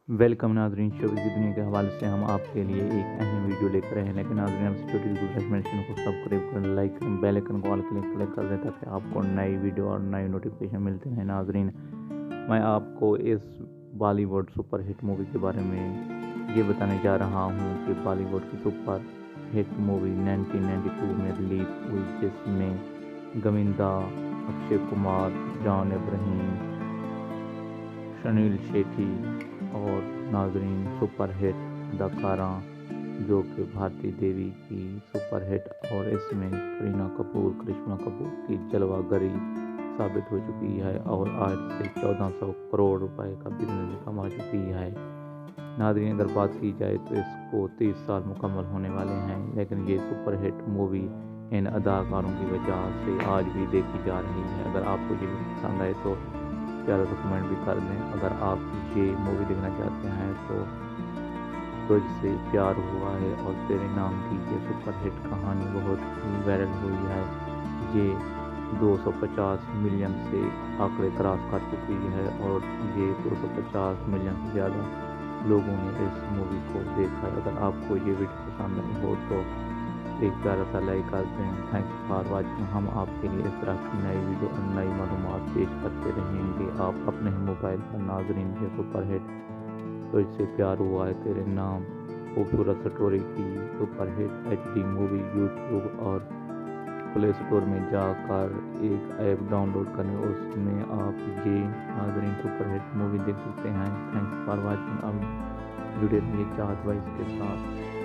Welcome ناظرین، showbiz کی دنیا کے حوالے سے ہم آپ کے لیے ایک اہم ویڈیو لے کر رہے ہیں، لیکن ناظرین ہم سے چھوٹی سی گزارش ہے، چینل کو سبسکرائب کریں، لائک کریں، بیل آئکن کو آل کلک کر دیں تاکہ آپ کو نئی ویڈیو اور نئی نوٹیفیکیشن ملتے ہیں۔ ناظرین، میں آپ کو اس بالی ووڈ سپر ہٹ مووی کے بارے میں یہ بتانے جا رہا ہوں کہ بالی ووڈ کی سپر ہٹ مووی 1992 میں ریلیز ہوئی، جس میں گووندا، اکشے کمار، جان ابراہیم، سنیل شیٹھی اور ناظرین سپر ہٹ اداکارہ جو کہ بھارتی دیوی کی سپر ہٹ، اور اس میں کرشمہ کپور کی جلوہ گری ثابت ہو چکی ہے اور آج سے 1400 کروڑ روپے کا بزنس کما چکی ہے۔ ناظرین، اگر بات کی جائے تو اس کو 30 سال مکمل ہونے والے ہیں، لیکن یہ سپر ہٹ مووی ان اداکاروں کی وجہ سے آج بھی دیکھی جا رہی ہے۔ اگر آپ کو یہ پسند آئے تو پیارا سا کمنٹ بھی کر دیں۔ اگر آپ یہ مووی دیکھنا چاہتے ہیں تو تجھ سے پیار ہوا ہے اور تیرے نام کی یہ سپر ہٹ کہانی بہت ہی وائرل ہوئی ہے۔ یہ 250 ملین سے آنکڑے کراس کر چکی ہے اور یہ 250 ملین سے زیادہ لوگوں نے اس مووی کو دیکھا ہے۔ اگر آپ کو یہ ویڈیو پسند آئی ہو تو ایک پیارا سا لائک کر دیں۔ Thanks for watching. ہم آپ کے لیے اس طرح کی نئی ویڈیو اور نئی معلومات پیش کرتے رہیں گے۔ آپ اپنے ہی موبائل پر ناظرین یہ سپر ہٹ تجھ سے پیار ہوا ہے تیرے نام خوبصورت سٹوری کی super hit HD movie YouTube اور پلے اسٹور میں جا کر ایک ایپ ڈاؤن لوڈ کریں، اس میں آپ یہ ناظرین سپر ہٹ مووی دیکھ سکتے ہیں۔ Thanks for watching. اب جڑے رہیے چاہت وائس کے ساتھ۔